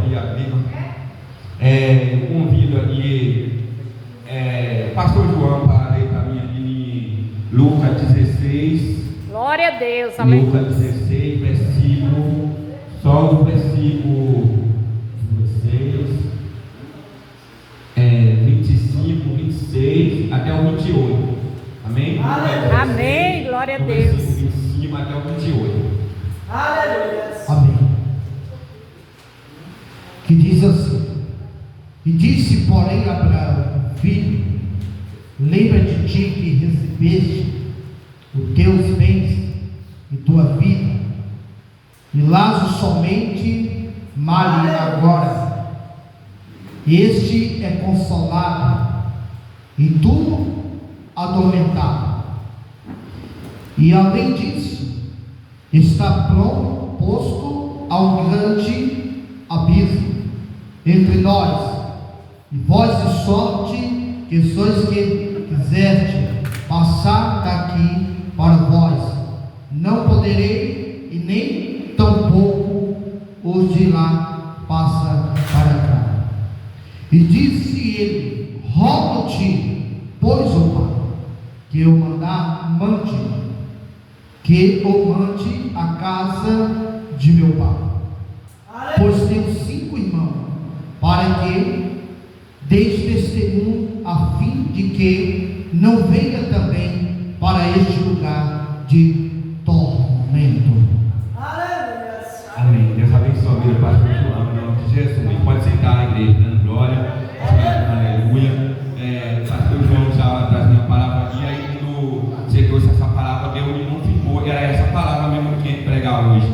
aqui amigo. Convido aqui Pastor João para ler para mim aqui em Lucas 16. Glória a Deus, amém. Lucas 16, versículo, só do versículo 25, 26 até o 28. Amém? Amém, glória a Deus. Do versículo 25 até o 28. Aleluia. Amém. Que diz assim: e disse, porém, Abraão: filho, lembra de ti que recebeste os teus bens e tua vida, e Lázaro somente male agora. Este é consolado, e tu adormentado. E além disso, está posto ao grande abismo entre nós e vós, de sorte que sois que quiseste passar daqui para vós. Não poderei, e nem tampouco os de lá passam para cá. E disse ele: rogo-te, pois, ó Pai, que eu mande a casa de meu pai, pois tenho 5 irmãos, para que deis testemunho, a fim de que não venha também para este lugar de tormento. Amém. Deus abençoe a vida do pastor João, em nome de Jesus. Pode sentar na igreja, dando glória. Aleluia. Pastor João estava trazendo a palavra aqui, aí quando você trouxe essa palavra, Deus me confirmou, era essa palavra mesmo que a gente pregar hoje.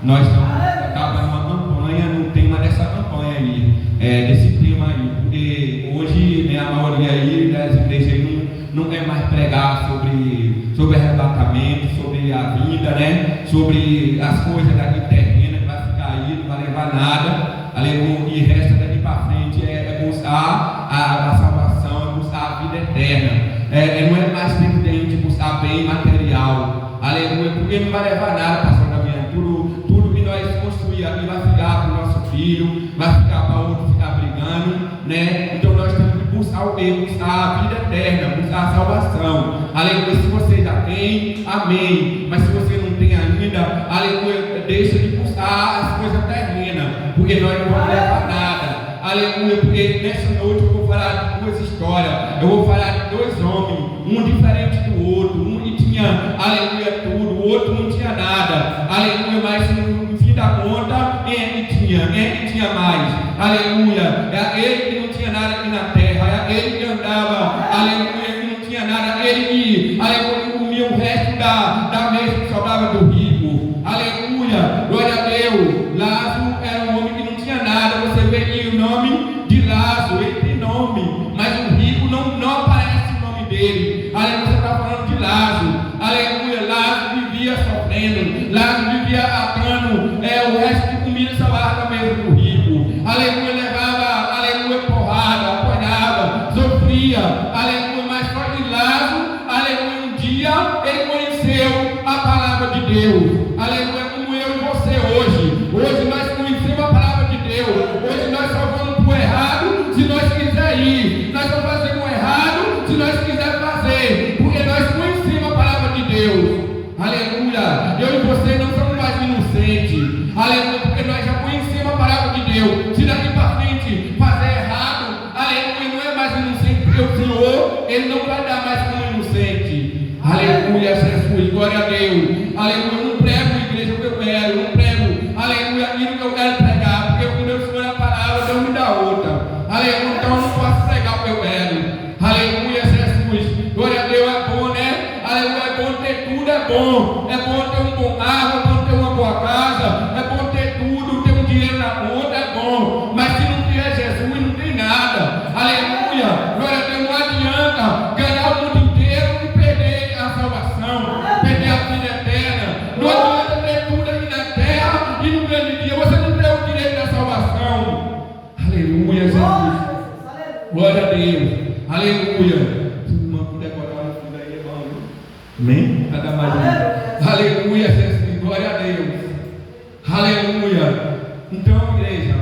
Nós estamos acabando uma campanha, no tema dessa campanha aí, desse tema aí, porque hoje, né, a maioria aí das igrejas aí não quer mais pregar sobre arrebatamento, sobre a vida, né, sobre as coisas daqui terrena que vai ficar aí, não vai levar nada, aleluia, e resta daqui para frente é buscar a salvação, é buscar a vida eterna. Não é mais tempo de a gente buscar bem material, aleluia, porque não vai levar nada, pastor Damião. Tudo que nós construir aqui vai ficar para o nosso filho, vai ficar para outro ficar brigando, né? Então nós temos que buscar o bem, buscar a vida eterna, buscar a salvação, aleluia. Se você já tem, amém, mas se você não tem ainda, aleluia, deixa de buscar as coisas terrenas, porque nós não vamos levar nada, aleluia, porque nessa noite eu vou falar de 2 histórias, eu vou falar de 2 homens, um diferente do outro, um que tinha, aleluia, tudo, o outro não tinha nada, aleluia, mas no fim da conta, ele tinha mais, aleluia, é aquele que não tinha nada aqui na terra, é aquele que andava, aleluia, que não tinha nada, ele que, aleluia, comia o resto da mesa que sobrava do rico, aleluia, glória a Deus. Lázaro era um homem que não tinha nada, você vê aqui o nome de Lázaro, ele tem nome, mas o rico não aparece o nome dele, aleluia, você está falando de Lázaro, aleluia, Lázaro vivia sofrendo, Lázaro vivia atando, o resto de comida salvava da mesa do rico, aleluia, levava, aleluia, porrada, apanhava, sofria, aleluia, mas só que Lázaro, aleluia, um dia ele conheceu a palavra de Deus, aleluia, como eu e você hoje nós conhecemos a palavra de Deus, hoje nós só vamos para o errado se nós quiser ir, nós vamos fazer o errado se nós quiser fazer, porque nós conhecemos a palavra de Deus, aleluia, eu e você não somos mais inocentes, aleluia, porque nós já conhecemos a palavra de Deus, se daqui para frente fazer errado, aleluia, não é mais inocente, porque o Senhor, Ele não vai dar mais como inocente, aleluia, Jesus, glória a Deus, aleluia, eu não prego a igreja que eu quero, eu não prego, aleluia, aquilo que eu quero pregar, porque quando eu escolho a palavra, Deus me dá outra, aleluia, então eu não posso pregar o que eu quero, aleluia, Jesus, glória a Deus, é bom, né, aleluia, é bom ter tudo, é bom ter um bom carro, é bom ter uma boa casa, é bom ter tudo, ter um dinheiro na conta, é bom, mas se não tiver Jesus, não tem nada, aleluia, glória a Deus, não adianta ganhar o mundo inteiro e perder a salvação, perder a vida eterna, não adianta ter tudo aqui na terra e no grande dia você não tem o direito da salvação, aleluia, Jesus, glória a Deus, aleluia. Se o irmão puder decorar o fundo aí, irmão, amém? Nada mais, aleluia, Jesus, glória a Deus, aleluia. Então, igreja,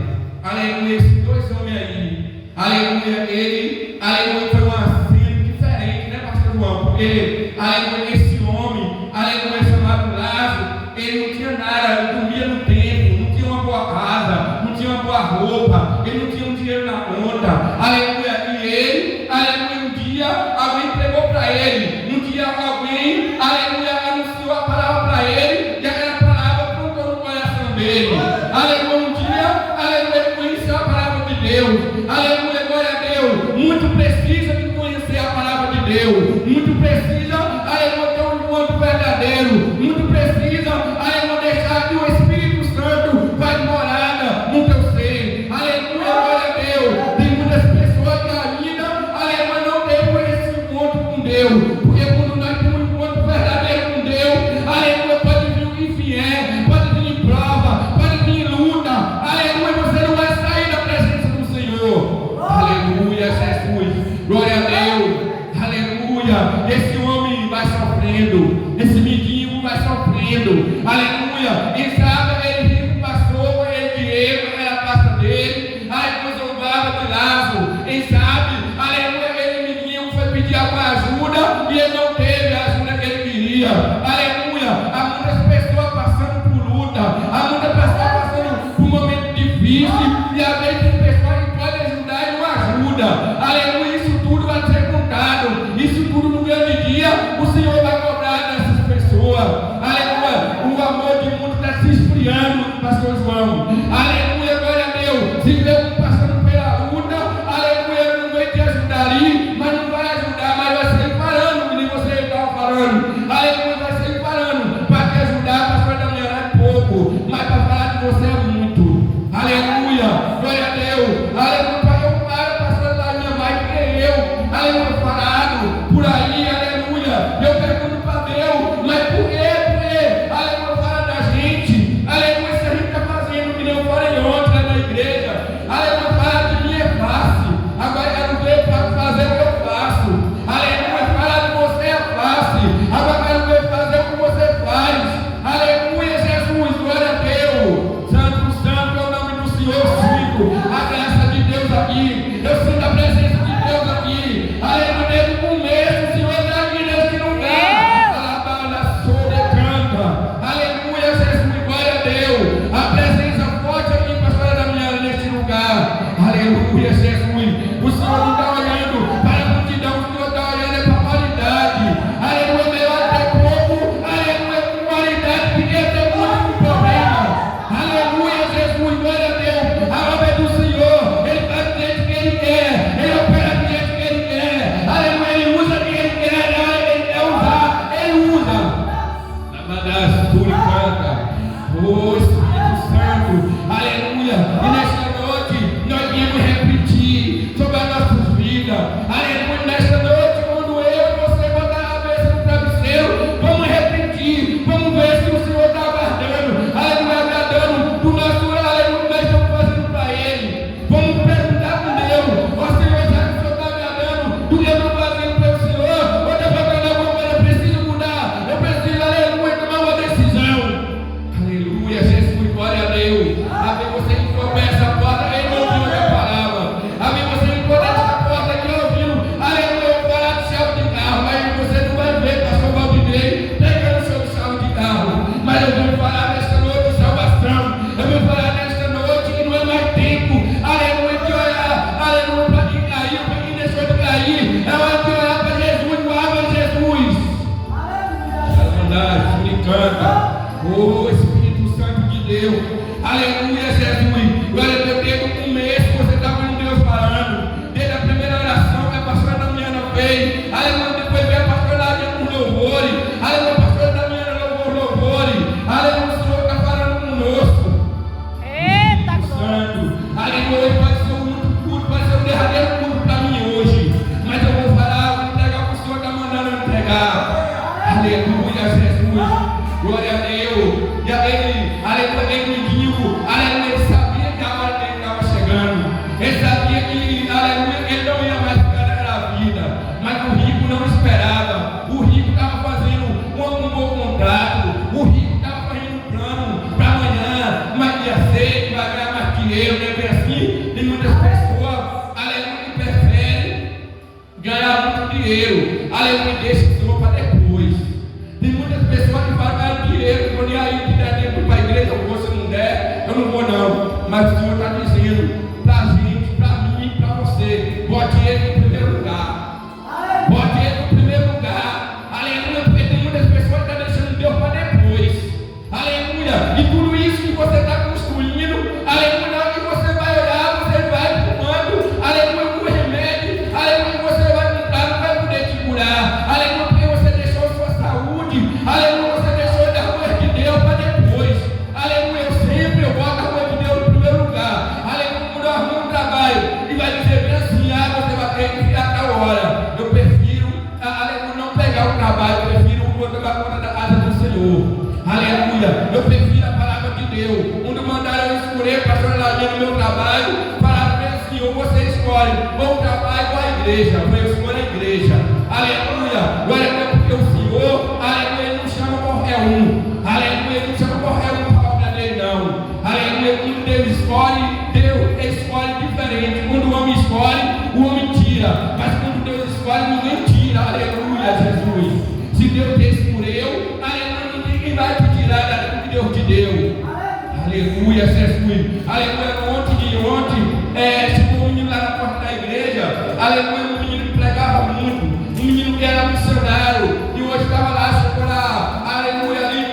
aleluia, esses dois homens aí, aleluia, ele, aleluia, foi uma cena diferente, né, pastor João? Porque, aleluia, esse homem, aleluia, chamado Lázaro, ele não tinha nada, ele dormia no templo, não tinha uma boa casa, não tinha uma boa roupa, ele não tinha um dinheiro na conta, aleluia, e ele, aleluia, um dia alguém entregou para ele, um dia alguém, aleluia, anunciou a palavra para ele, e aquela palavra plantou no coração dele, aleluia, um dia, aleluia, ele conheceu a palavra de Deus, aleluia, glória a Deus, muito precisa de conhecer a palavra de Deus, muito precisa, aleluia, ter um encontro verdadeiro, muito precisa, aleluia, deixar que o Espírito Santo faz morada no teu ser, aleluia, glória a Deus. Tem muitas pessoas que ainda, aleluia, não teve esse encontro com Deus, porque quando nós temos um encontro verdadeiro com Deus, aleluia, pode vir o que vier, pode vir em prova, pode vir em luta, aleluia, você não vai sair da presença do Senhor, aleluia, Jesus, glória a Deus, aleluia, esse homem vai sofrendo, esse menino vai sofrendo, aleluia, quem sabe ele rico passou, ele dinheiro, era a pasta dele, aí depois zombava de Lázaro, quem sabe, aleluia, aquele menino foi pedir alguma ajuda e ele não teve a ajuda que ele queria, aleluia, há muitas pessoas passando por luta, há muitas pessoas passando por um momento difícil e às vezes tem pessoas que podem ajudar e não ajuda, aleluia, isso tudo vai ser contado, isso tudo no grande dia, o Senhor vai cobrar dessas pessoas, aleluia, o amor de mundo está se esfriando, pastor João, aleluia, glória a Deus, se vê um passando pela luta, aleluia, ele não vai te ajudar ali, mas não vai ajudar, mas vai sair parando, que você estava falando, aleluia, vai sair parando, para te ajudar, pastor Damião é pouco, mas para falar de você é muito, aleluia, glória a Deus, aleluia, pai, eu paro, pastor Damião, mais que eu, aleluia, parado, por aí, aleluia, eu pergunto para Deus, mas por quê? Aleluia, fala da gente, aleluia, se a gente está fazendo que não fora em outra na igreja, aleluia, fala de mim é fácil, agora eu não vejo para fazer o que eu faço, aleluia, fala de você é fácil, agora eu não vejo fazer o que você faz, aleluia, Jesus, glória a Deus, santo, santo é o nome do Senhor, eu sinto a graça de Deus aqui, eu sinto a presença de Deus aqui, aleluia, desde o começo, o Senhor está aqui nesse lugar, alabada, sobre canta, aleluia, Jesus, glória a Deus, a presença forte aqui, pastora Damiana, nesse lugar, aleluia, Jesus, o Senhor não está olhando para a multidão, o Senhor está olhando é para a qualidade, aleluia, melhor ter pouco, aleluia, com qualidade, que quer ter muito problema, aleluia, Jesus, glória a Deus, a obra é do Senhor, Ele faz do jeito que Ele quer, Ele opera do jeito que Ele quer, aleluia, Ele usa quem Ele quer, Ele quer usar, Ele usa, oh Espírito Santo, aleluia, e nesta noite nós viemos repetir sobre as nossas vidas, aleluia, nesta noite quando eu e você botar a cabeça no travesseiro, vamos repetir, vamos ver se o Senhor está aguardando, aleluia, agradando do nosso, aleluia, nós estamos fazendo para Ele, vamos perguntar com Deus, ó Senhor, já que o Senhor está agradando do que eu estou fazendo pelo Senhor, ou está fazendo alguma coisa, eu preciso mudar, eu preciso, aleluia, tomar uma decisão, aleluia, Jesus, glória a Deus, a ver você que começa a assim, tem muitas pessoas, aleluia, que preferem ganhar muito dinheiro, aleluia, e deixa o Senhor para depois. Tem muitas pessoas que vão ganhar dinheiro, quando aí que der tempo para a igreja, ou se não der, eu não vou não. Mas o Senhor está dizendo para a gente, para mim e para você, bote ele em primeiro lugar. Bote ele em primeiro lugar. Aleluia, porque tem muitas pessoas que estão deixando Deus para depois. Aleluia, e tudo isso que você está construindo, aleluia, que você vai olhar, você vai tomando, aleluia, o remédio, aleluia, você vai comprar, não vai poder te curar. Aleluia, porque você deixou sua saúde, aleluia, você deixou da coisa de Deus para depois. Aleluia, eu boto a coisa de Deus em primeiro lugar. Aleluia, quando eu arrumo um trabalho e vai dizer bem assim, você vai ter que ficar a tal hora. Eu prefiro, aleluia, não pegar o trabalho, eu prefiro tomar conta da casa do Senhor. Aleluia, eu prefiro a palavra de Deus. Quando mandaram eu escolher para trabalhar no meu trabalho, falaram para o Senhor, você escolhe ou o trabalho ou a igreja. Eu escolho a igreja. Aleluia, glória a Deus, porque o Senhor, aleluia, ele não chama qualquer um. Aleluia, ele não chama qualquer um para a obra dele, não. Aleluia, quando Deus escolhe diferente. Quando o homem escolhe, o homem tira. Mas quando Deus escolhe, ninguém tira. Aleluia, Jesus. Se Deus fez por eu, aleluia, ninguém vai te tirar daquilo que Deus te deu. Aleluia, Jesus. Aleluia, ontem, chegou um menino lá na porta da igreja. Aleluia, um menino que pregava muito. Um menino que era missionário. E hoje estava lá, chegou lá, aleluia, ali,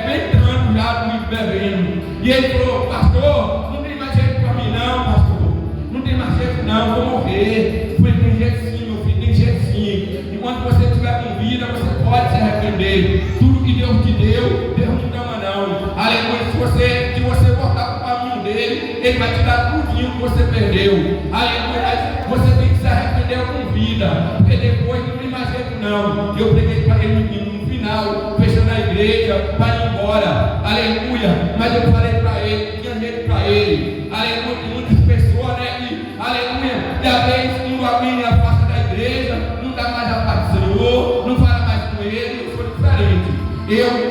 peitando já, muito bebendo. E ele falou, pastor, não tem mais jeito para mim não, pastor. Não tem mais jeito não, vou morrer. Falei, tem jeito sim, meu filho, tem jeito sim. E quando você estiver com vida, você pode se arrepender. Tudo que Deus te deu, Deus não ama não. Aleluia, se você voltar para o caminho dele, ele vai te dar tudinho que você perdeu. Aleluia, você tem que se arrepender com vida, porque depois não tem mais jeito não. Eu preguei para ele no final, fechando a igreja, para ir embora. Aleluia, mas eu falei para ele, tinha jeito para ele. Aleluia, tem muitas pessoas, né, que, aleluia, e às vezes quando alguém afasta da igreja, não dá mais a paz do Senhor, não fala mais com ele, eu sou diferente.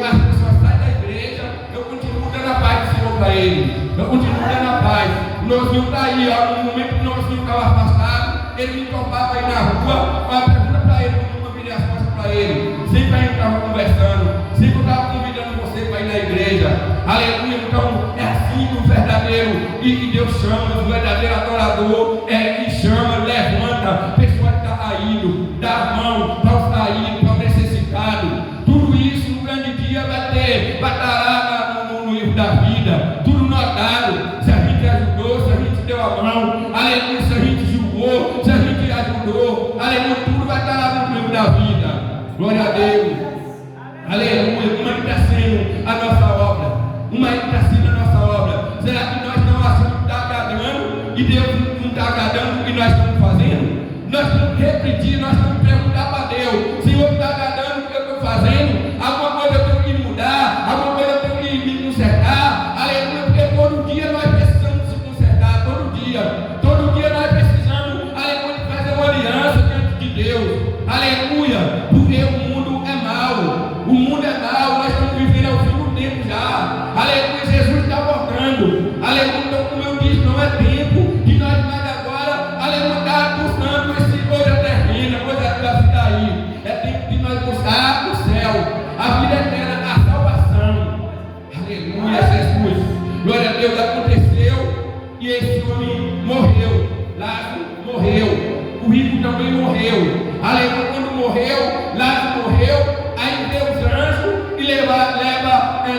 As pessoas saem da igreja, eu continuo dando a paz do Senhor para ele. Eu continuo dando a paz. O nozinho está aí, ó, no momento que o nozinho estava afastado, ele me topava aí na rua, uma pergunta para ele, eu virei as costas para ele. Sempre a gente estava conversando, sempre eu estava convidando você para ir na igreja. Aleluia, então é assim que o verdadeiro, e que Deus chama, o verdadeiro adorador, que chama, levanta, a pessoa que está caído, dá a mão para os caídos, para o necessitado. Tudo isso no grande dia vai estar lá no livro da vida, tudo notado. Se a gente ajudou, se a gente deu a mão, aleluia, se a gente julgou, se a gente ajudou, aleluia, tudo vai estar lá no livro da vida. Glória a Deus. Aleluia, como é que está sendo a nossa obra? Como é que está sendo a nossa obra? Será que nós não achamos que está agradando e Deus não está agradando o que nós estamos fazendo? Nós temos que repetir, nós temos que perguntar para Deus: Senhor, está agradando o que eu estou fazendo? Alguma coisa eu tenho que mudar? Alguma coisa eu tenho que me consertar? Aleluia, porque todo dia nós precisamos se consertar, todo dia. Todo dia nós precisamos, aleluia, fazer uma aliança diante de Deus. Aleluia, porque o mundo é mau. O mundo é mau, nós estamos vivendo ao fim do tempo já. Aleluia, Jesus está voltando. Aleluia, então como eu disse, não é tempo de nós mais agora, aleluia, estar buscando esse coisa terrena, coisa da vida aí. É tempo de nós buscar o céu, a vida eterna, a salvação. Aleluia, Jesus. Glória a Deus, aconteceu e esse homem morreu. Lázaro morreu. O rico também morreu. Aleluia, quando morreu, Lázaro morreu. Aí Deus anjo e leva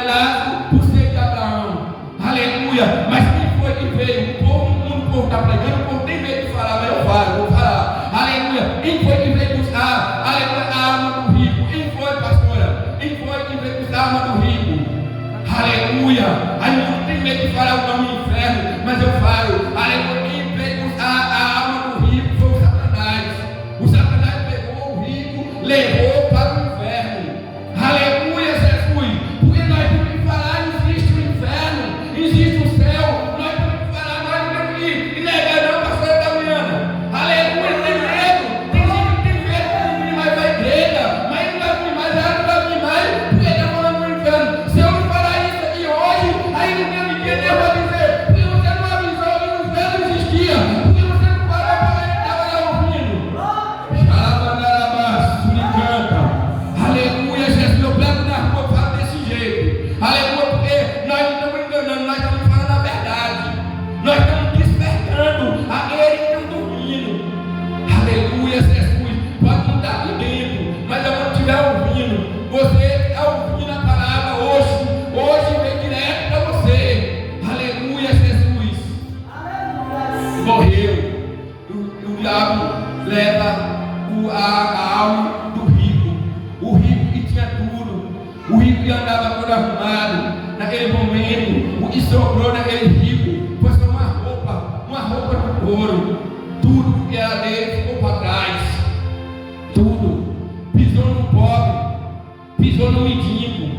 Lázaro por ser de Abraão. Aleluia. Mas quem foi que veio? O povo está pregando, o povo tem medo de falar, mas eu vou falar. Aleluia. Quem foi que veio buscar, aleluia, a alma do rico? Quem foi, pastora? Quem foi que veio buscar a alma do rico? Aleluia. Aí não tem medo de falar o nome do inferno, mas eu falo. Aleluia. Quem veio buscar a alma do rico foi o Satanás. O Satanás pegou o rico, levou para o inferno. Aleluia, Jesus. Porque nós temos que falar: existe o inferno, existe o céu. Nós temos que falar, nós temos que negar, não, pastor Damiana. Aleluia. leva a alma do rico. O rico que tinha tudo, o rico que andava todo arrumado. Naquele momento, o que sobrou naquele rico foi só uma roupa de couro. Tudo que era dele ficou para trás. Tudo. Pisou no pobre, pisou no mendigo.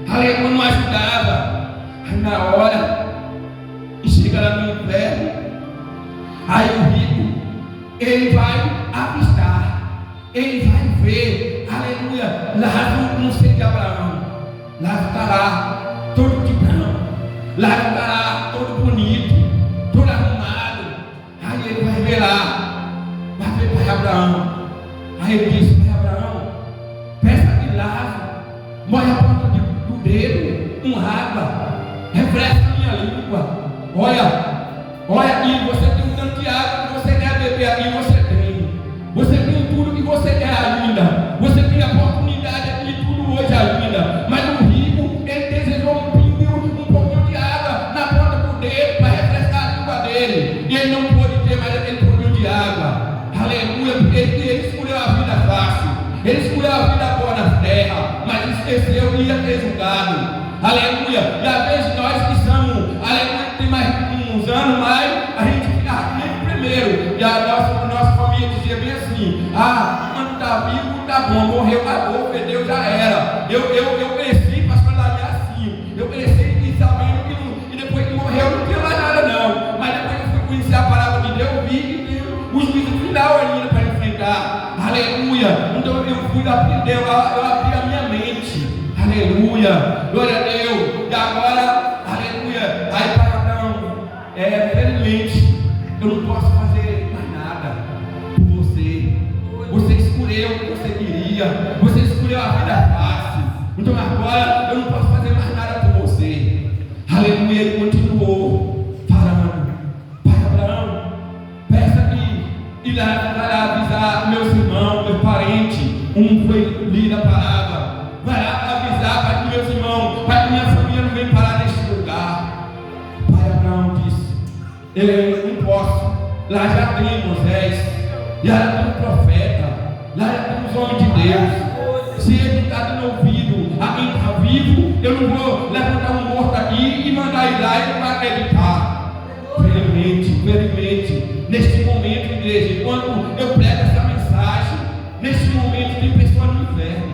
Aleluia, não ajudava. Aí na hora que chega lá no inferno, aí o rico, ele vai avistar, ele vai ver, aleluia, Lázaro não sei de Abraão. Lázaro está lá, todo de branco. Lázaro está lá, todo bonito, todo arrumado. Aí ele vai ver lá, vai ver pai Abraão. Aí ele diz: pai Abraão, peça que Lázaro molhe a ponta do dedo com água, refresca a minha língua. Olha aqui, você tem um tanto de água que você quer beber aqui, você tem tudo que você quer ainda, você tem a oportunidade aqui de tudo hoje ainda. Mas o rico, ele desejou um pouquinho de água na ponta do dedo para refrescar a língua dele, e ele não pôde ter mais aquele pouquinho de água. Aleluia, porque ele escolheu a vida fácil, ele escolheu a vida boa na terra, mas esqueceu que ia ter julgado. Aleluia, e às vezes nós que somos, aleluia, tem mais uns anos mais, a gente fica rico primeiro, e a nossa família dizia bem assim: quando está vivo está bom, morreu, acabou, perdeu, já era. Eu cresci, pastor Davi, assim, eu cresci sabendo que não, e depois que morreu não tinha mais nada não, mas depois que eu fui conhecer a palavra de Deus, eu vi que tem o juízo final ainda para enfrentar. Aleluia, então eu fui aprender, eu abri a minha mente. Aleluia, glória a Deus. E agora, aleluia, aí para Abraão, felizmente eu não posso fazer mais nada por você. Você escolheu o que você queria, você escolheu a vida fácil, então agora eu não posso fazer mais nada por você. Aleluia, ele continuou falando: pai Abraão, peça que Lázaro vai lá avisar meus irmãos, meus parentes. Foi lida a palavra, vai lá avisar para que meus irmãos, para que minha família não venha parar neste lugar. Pai Abraão disse: eu não posso, lá já tem Moisés, lá já tem o profeta, lá já tem os homens de Deus. Se ele está dando ouvido a quem está vivo, eu não vou levantar um morto aqui e mandar ele lá e não vai acreditar. Felizmente, neste momento, igreja, quando eu prego essa mensagem, neste momento tem pessoas no inferno,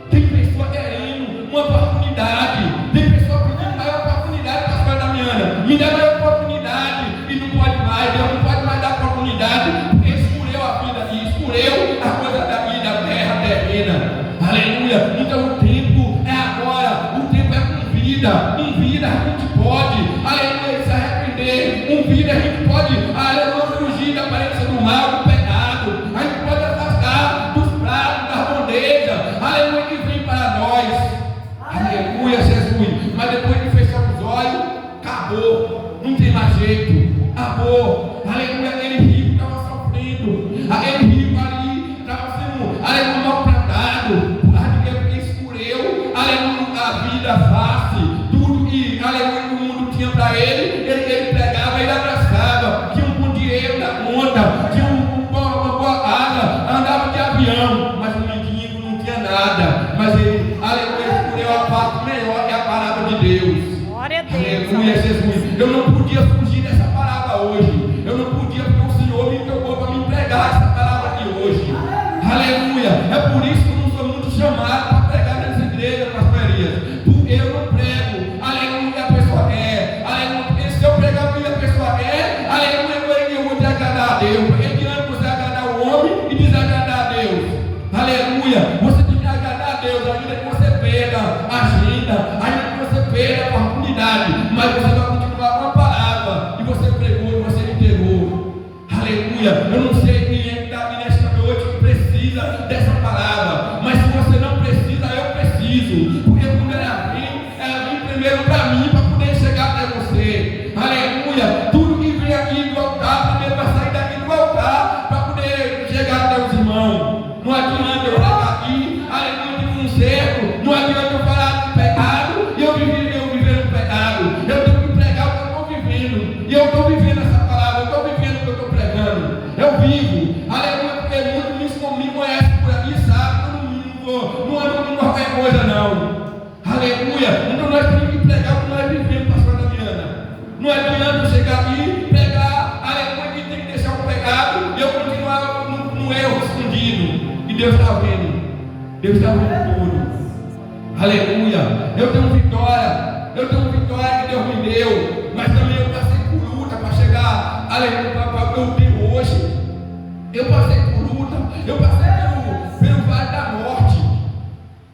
tem pessoa querendo uma oportunidade, tem pessoa pedindo mais oportunidade para a escola da Damiana, me dá mais oportunidade, e não pode mais, Deus não pode mais dar oportunidade, porque escolheu a vida aqui, escolheu a coisa da vida, a terra terrena. Aleluia, então o tempo é agora, o tempo é com vida a gente pode, aleluia, se arrepender, com vida a gente pode, aleluia, fugir da aparência do mal, do pecado, a gente pode afastar dos pratos, das bandejas, aleluia, que vem para nós. Aleluia, Jesus. Mas depois que fechou os olhos, acabou, não tem mais jeito, acabou. Aleluia, aquele rico estava sofrendo, aquele rico ali estava sendo, aleluia, maltratado, porque escolheu, aleluia, a vida fácil, tudo que, aleluia, o mundo tinha para ele pegava, ele abraçava, tinha um bom dinheiro na conta, tinha uma boa casa, andava de avião, mas o mendigo não tinha nada. Mas ele, aleluia, escolheu a parte melhor, que é a palavra de Deus. Glória a Deus. Aleluia, Jesus. Eu não podia fugir dessa palavra hoje. Eu não podia, porque o Senhor me tocou para me pregar essa palavra aqui hoje. Aleluia. É por isso que eu não sou muito chamado para pregar nessa igreja, pastorias. Porque eu não prego, aleluia, a pessoa quer. Aleluia, porque se eu pregar o que a pessoa quer, aleluia, eu vou te agradar a Deus. Porque adianta você agradar o homem e desagradar a Deus. Aleluia. Você tem que agradar a Deus, ainda que você perda a agenda, ainda que você perda a oportunidade, mas você vai continuar com a palavra que você pregou e você entregou. Aleluia. Eu não sei quem é que está aqui nesta noite que precisa dessa palavra, mas se você não precisa, eu preciso, porque quando ela vem primeiro para mim, para poder chegar até você. Aleluia. Tudo que vem aqui do altar, primeiro vai sair daqui do altar, para poder chegar até os irmãos. Não adianta eu falar aqui, aleluia, de um cerco, não adianta eu falar de pecado e eu viver no pecado. Eu tenho que pregar o que eu estou vivendo, e eu estou vivendo essa palavra, eu estou vivendo o que eu estou pregando. Eu vivo, Aleluia. Então nós temos que pregar o que nós vivemos, pastor Damiana. Não adianta chegar aqui, pregar, aleluia, e tem que deixar o pecado e eu continuar no erro escondido. E Deus está vendo. Deus está vendo tudo. Aleluia. Eu tenho vitória. Eu tenho vitória que Deus me deu. Mas também eu passei por luta para chegar, aleluia, para o que eu tenho hoje. Eu passei por luta. Eu passei pelo vale da morte.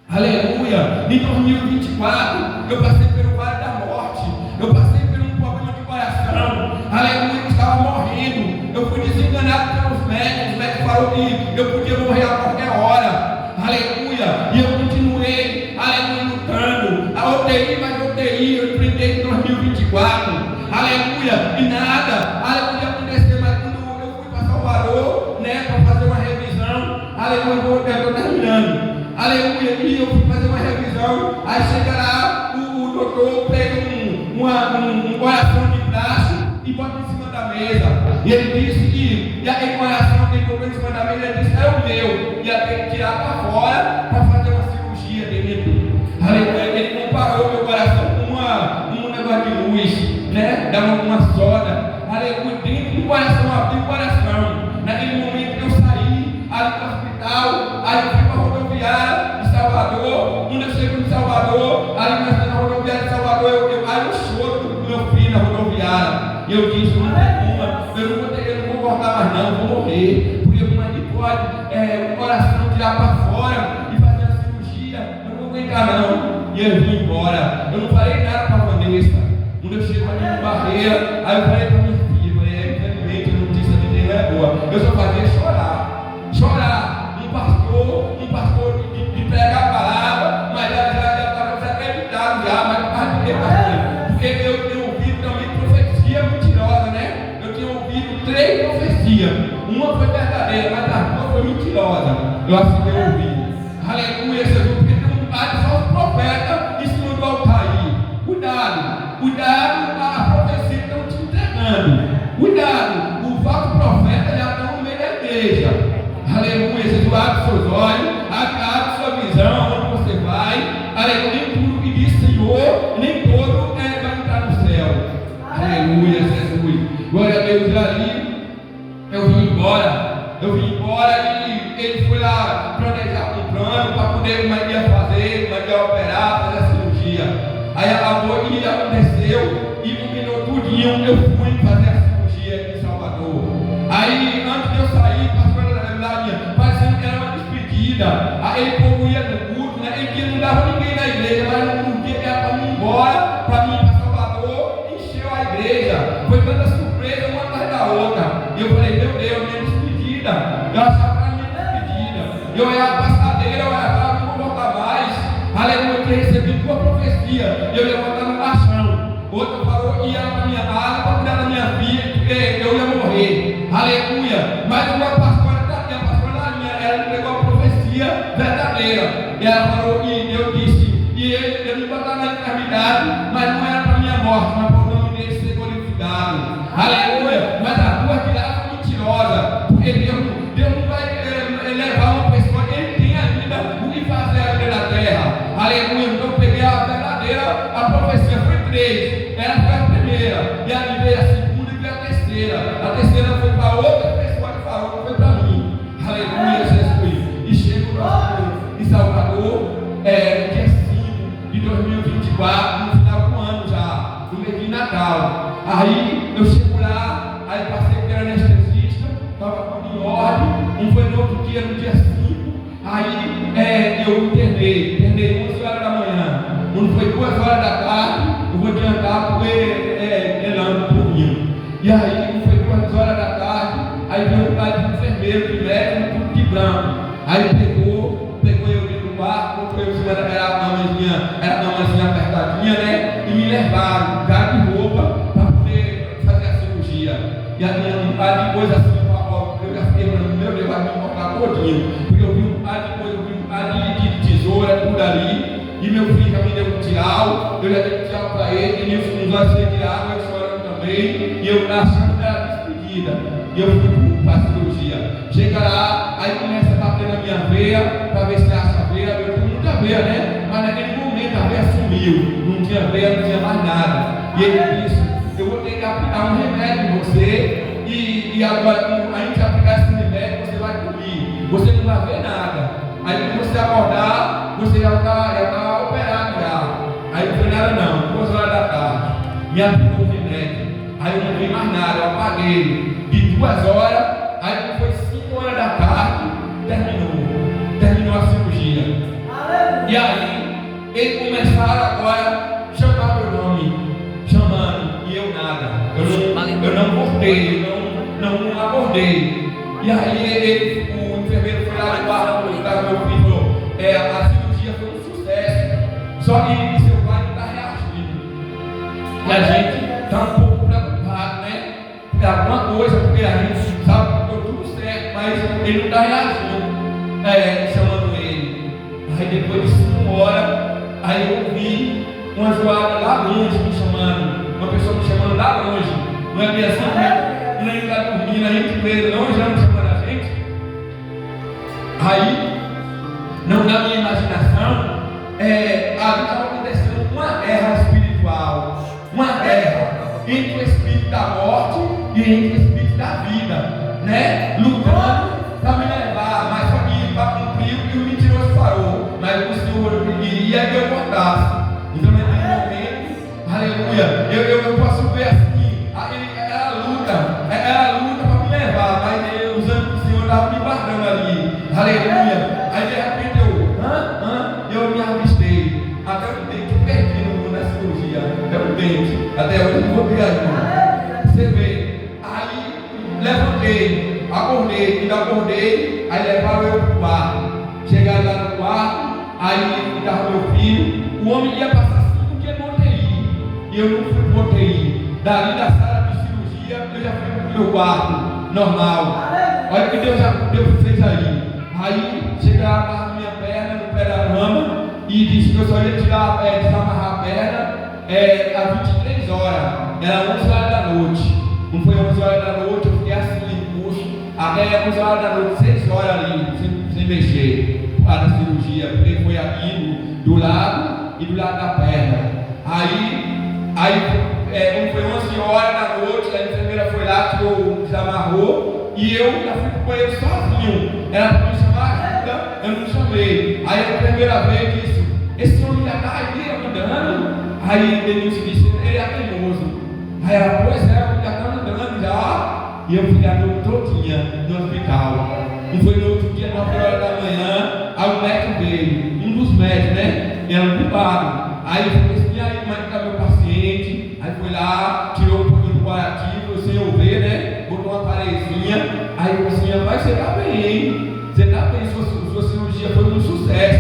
Aleluia. Em 2024, eu passei pelo vale da morte. Eu passei por um problema de coração. Aleluia, eu estava morrendo. Eu fui desenganado pelos médicos. Os médicos falaram que eu podia morrer a qualquer hora. Aleluia. E eu continuei, aleluia, lutando. A UTI, mas UTI, eu enfrentei em 2024. Aleluia. E nada, aleluia, aconteceu. Mas quando eu fui para Salvador, né, para fazer uma revisão, aleluia, eu estou terminando. Aleluia, e eu fui fazer uma revisão. Aí chega lá, o doutor pega um coração de plástico e bota em cima da mesa. E ele disse que, e aquele coração que ele colocou em cima da mesa, ele disse: é o meu. Ia ter que tirar para fora para fazer uma cirurgia dentro. Aleluia, ele comparou meu coração com um negócio de luz, né? Dá uma soda. Aleluia, dentro do coração, abriu o coração. Naquele momento que eu saí, ali do hospital, aí eu fui para a rodoviária de Salvador. Quando eu chego em Salvador, ali na rodoviária de Salvador, eu choro do meu filho na rodoviária. E eu disse: não tem uma, eu não vou voltar mais não, eu vou morrer. Porque como é que pode o coração tirar para fora e fazer a cirurgia? Eu não vou aguentar não. E eu vim embora. Eu não falei nada para a Vanessa. Quando eu chego ali no Barreira, aí eu falei para minha filha, infelizmente a notícia de Deus não é boa. Eu só fazia chorar. Chorar. Um pastor de pregar a palavra, mas já estava desacreditado já, mas por que pastor? Porque eu tinha ouvido também profecia mentirosa, né? Eu tinha ouvido 3 profecias. Uma foi verdadeira, mas a duas foi mentirosa. Eu assim que eu ouvi. Aleluia, Jesus, porque tem um padre só os profetas em cima do altar aí. Cuidado, a profecia estão te entregando. Cuidado, o falso profeta já está no meio da igreja. Aleluia, Jesus, abre seus olhos, abre sua visão, onde você vai. Aleluia, nem tudo que diz Senhor, nem todo vai entrar no céu. Aleluia, Jesus. Glória a Deus. E ali eu vim embora e ele foi lá planejar um plano para poder como é que ia fazer, como é que ia operar, fazer a cirurgia. Aí acabou e aconteceu e combinou tudinho. Eu fui fazer a cirurgia em Salvador. Aí antes de eu sair, pastor Larinha, parecendo que era uma despedida. Aí ele povo ia no culto, né? Ele não dava ninguém na igreja, mas no dia que era para mim ir embora, para mim ir para Salvador, encheu a igreja. Foi tanta surpresa uma atrás da outra. E eu falei: meu Deus, minha despedida. Eu achava que era minha despedida. Eu olhava a passadeira, eu olhava, não vou voltar mais. Aleluia, que recebi tua profecia. Eu ia voltar no caixão. Outro falou que ia para minha casa para cuidar da minha filha, porque eu ia morrer. Aleluia. Mas uma pastora Larinha, ela entregou a profecia verdadeira. E ela falou, e eu disse, e ele me botar na enfermidade, mas não era para minha morte, mas para o nome dele ser glorificado. Aleluia. Mas a tua tirada foi mentirosa, porque Deus não vai levar uma pessoa, ele tem ainda o que fazer aqui na terra. Aleluia. Então eu peguei a verdadeira, a profecia foi 3. Ela foi a primeira, e aí veio a segunda e veio a terceira. A terceira foi para outra pessoa que falou, não foi para mim. Aleluia, Jesus. E chego em Salvador, dia 5 de 2024, no final do ano já, no mês de Natal. Aí eu chego lá, aí passei pela anestesista, estava tudo em ordem. Não foi no outro dia, no dia 5. Aí eu internei 11 horas da manhã. Quando foi 2 horas da tarde, eu vou adiantar porque ele anda por mim. E aí, quando foi 2 horas da tarde, aí veio um pai de enfermeiro, de médico, tudo de branco. Aí pegou eu dentro do quarto, colocou eu em cima daquela camazinha apertadinha, né? E me levaram, já de roupa, para poder fazer a cirurgia. E a minha pai depois assim, eu já fiquei falando, meu Deus, vai me cortar todinho. Porque eu vi um pai de tesoura, tudo ali. E meu filho já me deu um tchau, eu já dei um tchau para ele, e nos olhos de água, eu chorando também, e eu achando que era despedida. E eu fui para a cirurgia. Chega lá, aí começa a bater na minha veia, para ver se acha veia. Eu tenho muita veia veia, né? Mas naquele momento a veia sumiu, não tinha veia, não tinha mais nada. E ele disse: eu vou ter que aplicar um remédio em você, e agora a gente aplicar esse remédio, você vai dormir, você não vai ver nada. Aí quando você acordar, você já está operado já. Aí não foi nada não, 2 horas da tarde, me aplicou o remédio, aí eu não vi mais nada, eu apaguei. De 2 horas, aí quando foi 5 horas da tarde, terminou a cirurgia. E aí, eles começaram agora a chamar meu nome, chamando, e eu nada, eu não cortei, eu não acordei. E aí o enfermeiro foi lá no quarto, meu filho falou: a cirurgia foi um sucesso, só que seu pai não está reagindo. E a gente está um pouco preocupado, né? Por alguma coisa, porque a gente sabe que deu tudo certo, mas ele não está reagindo, chamando ele. Aí depois de 5 horas, aí eu ouvi uma zoada lá longe me chamando, uma pessoa me chamando lá longe, não é bem assim, né? Não está dormindo, a gente vê longe, já não chamando a gente. Aí, não, na minha imaginação, ali estava acontecendo uma guerra espiritual, uma guerra entre o espírito da morte e entre o espírito da vida, né? Lutando para me levar, mas só que para cumprir o que o mentiroso falou, mas o Senhor queria que eu voltasse. Então, naquele momento, aleluia, eu posso ver assim, era a luta para me levar, mas os anjos do Senhor estavam me guardando ali, aleluia. Aí de repente eu me avistei, até o dente eu perdi na cirurgia, até o dente, até hoje eu não vou ter ainda. Você vê, aí levantei, acordei, aí levaram eu para o quarto. Chegaram lá no quarto, aí estava meu filho, o homem ia passar 5 dias no UTI, e eu não fui para o UTI. Dali da sala de cirurgia, eu já fui para o meu quarto, normal. Olha o que Deus fez aí. Aí chegaram na minha perna, no pé da cama, e disse que eu só ia desamarrar a perna às 23 horas, era 11 horas da noite. Não foi 11 horas da noite, eu fiquei assim, em curso, até 11 horas da noite, 6 horas ali, sem mexer, para a cirurgia, porque foi aqui do lado e do lado da perna. Quando foi 11 horas da noite, a enfermeira foi lá, desamarrou, e eu já fui para o banheiro sozinho. Era para me chamar ajuda, eu não chamei. Aí a enfermeira veio e disse: esse homem já está aí andando. Aí Denilson disse: ele é teimoso. Aí ela: pois é, já está andando já. E eu fiquei a noite todinha no hospital. E foi no outro dia, 9 horas da manhã, aí o médico veio, um dos médicos, né? Era um culpado. Aí eu falei assim: e aí, como é que está meu paciente? Aí foi lá, tirou um pouquinho do curativo, sem eu ver, né? Botou uma parezinha. Aí eu falei assim: mas você está bem, hein? Você está bem, sua cirurgia foi um sucesso.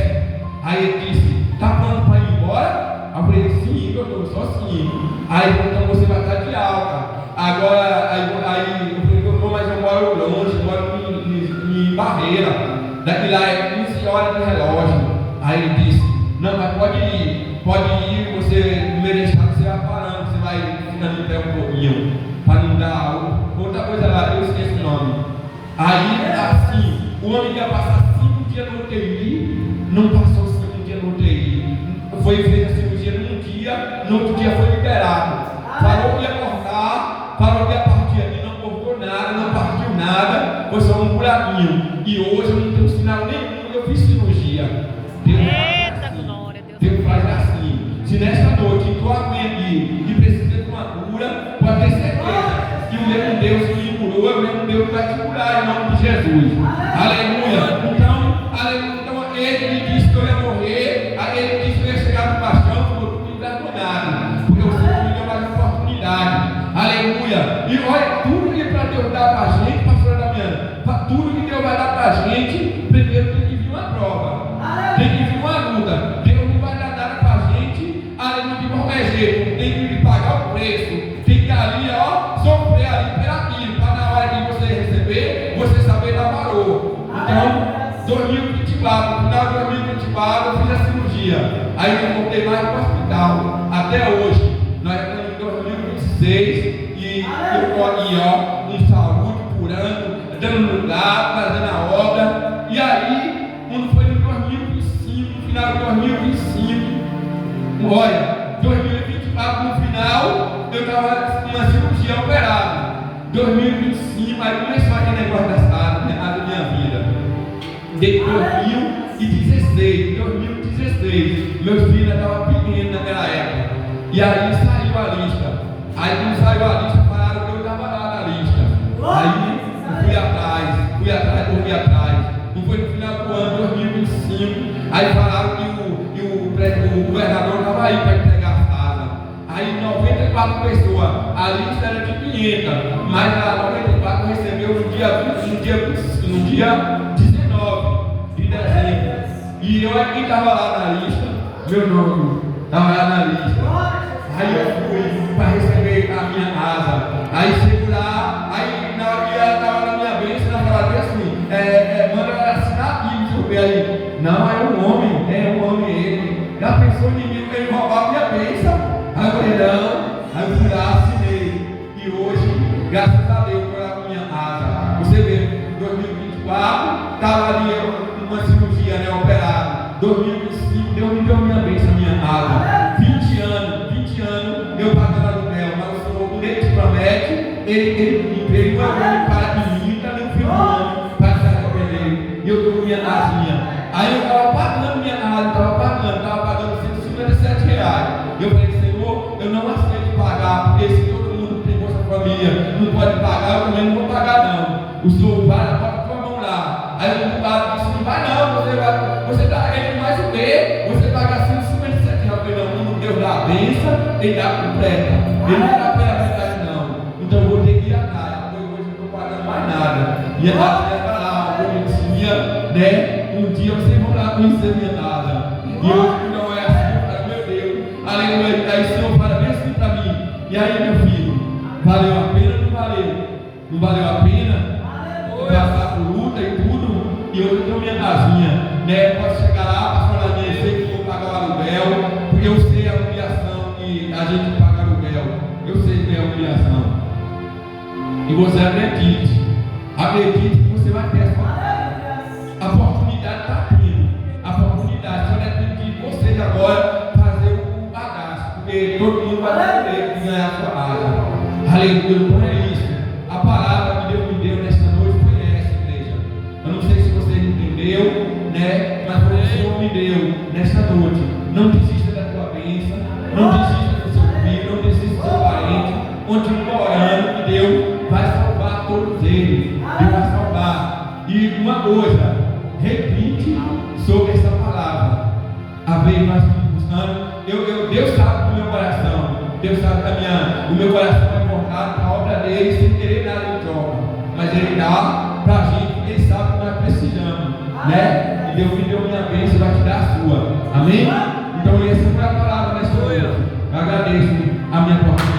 Aí ele disse: está pronto para ir embora? Eu falei: sim, doutor, só sim. Aí então você vai estar de alta. Agora, aí eu falei: doutor, mas eu moro longe, eu moro em Barreira. Daqui lá é 15 horas de relógio. Aí ele disse: não, mas pode ir, você no meio da estrada você vai parando, você vai ficando em pé um pouquinho, para não dar outra coisa lá, eu esqueci o nome. Aí assim, o homem ia passar 5 dias no UTI, não passou 5 dias no UTI, fez a cirurgia num dia, no outro dia foi liberado. Falou que ia cortar, falou que ia partir aqui, não cortou nada, não partiu nada, foi só um buraquinho. E hoje eu não tenho sinal nenhum, eu fiz cirurgia. Deus faz assim. Se nesta noite tu aqui e precisa de uma cura, pode ter certeza que o mesmo Deus que me curou é o mesmo Deus que vai te curar em nome de Jesus. Aleluia. Então ele me disse que eu ia morrer, aí ele disse que eu ia chegar no caixão, falou: tudo envergonhado, porque o Senhor me deu mais oportunidade. Aleluia. E olha, tudo que para Deus dar para a gente, pastora Damiana, tudo que Deus vai dar para a gente, primeiro tem que vir uma prova, tem que vir uma luta. Deus não vai dar nada para a gente, aleluia, de qualquer jeito. Tem que pagar o preço, tem que ali, sofrer ali pelaquilo, para na hora de você receber, você saber dar valor. Então, 2024, no final de 2024, eu fiz a cirurgia. Aí eu voltei mais para o hospital. Até hoje, nós estamos em 2026 e eu estou aqui, com saúde, curando, dando lugar, fazendo a obra. E aí, quando foi em 2005, no final de 2005, Olha, 2024 no final, eu estava numa cirurgia operada. 2025, aí começou aquele negócio da minha vida. De 2016, meus filhos estavam pequenos naquela época. E aí saiu a lista. Aí quando saiu a lista, falaram que eu estava lá na lista. Aí eu fui atrás. Não foi no final do ano, 2025. Aí falaram que o governador estava aí para entregar a casa. Aí 94 pessoas, a lista era de 500, mas a 94 recebeu no dia 19 de dezembro. E eu aqui estava lá na lista, meu nome estava lá na lista. Aí eu fui para receber a minha casa. Aí chego lá, aí na hora que ela estava na minha bênção, ela falava assim, manda ela assinar aqui, deixa eu ver aí. Não, é um homem ele. Já pensou em mim que ele roubava minha bênção? Aí eu falei, não. Aí eu fui lá, assinei. E hoje, graças a Deus, eu era a minha casa. Você vê, 2024, estava ali uma cirurgia, né, operada. 2025, Deus me deu minha bênção, minha casa. 20 anos, eu pagando aluguel, mas o Senhor, quando Ele te promete, Ele vai para de mim, está no fim do ano, para se arrepender. E eu dou minha casinha. Aí eu estava pagando minha casa, estava pagando R$157. Eu falei, Senhor, eu não aceito pagar, porque se todo mundo tem Bolsa Família, não pode pagar, eu também não vou pagar não. O Senhor vai, bota a tua mão lá. Aí o advogado disse, não vai não, você está querendo mais o quê? Você paga R$157. Eu falei, não, Deus dá a bênção, Ele dá a completa. Ele não dá pela verdade não. Então eu vou ter que ir atrás, porque hoje eu não estou pagando mais nada. E a casa está lá, bonitinha, né? Um dia vocês vão lá conhecer minha casa. E hoje não é assim, meu Deus. Aleluia. Aí o Senhor fala bem assim para mim. E aí, meu filho, valeu a pena ou não valeu? Não valeu a pena? Passar por luta e tudo. E hoje eu tenho minha casinha, né? Posso chegar lá, pastor Daniel, eu sei que vou pagar o aluguel, porque eu sei a humilhação que a gente paga aluguel. Eu sei que é a humilhação. E você acredite que você vai ter essa a oportunidade está vindo. A oportunidade só depende de vocês agora fazer o bagaço, porque todo mundo vai ter direito de ganhar a sua casa. Aleluia, não é isso. A palavra que Deus me deu nesta noite foi essa, igreja. Eu não sei se você entendeu, né? Mas foi o que o Senhor me deu nesta noite. Não desista da tua bênção, não desista do seu filho, não desista do seu parente. Continua orando que Deus vai salvar todos eles. Deus vai salvar. E uma coisa, repite sobre essa palavra. A vez nós estamos buscando. Deus sabe do meu coração. Deus sabe que o meu coração é focado na obra dele sem querer nada em troca. Mas Ele dá para a gente, porque Ele sabe que nós precisamos. Né? E Deus me deu minha bênção e vai te dar a sua. Amém? Então essa foi a palavra nessa noite. Eu agradeço a minha oportunidade.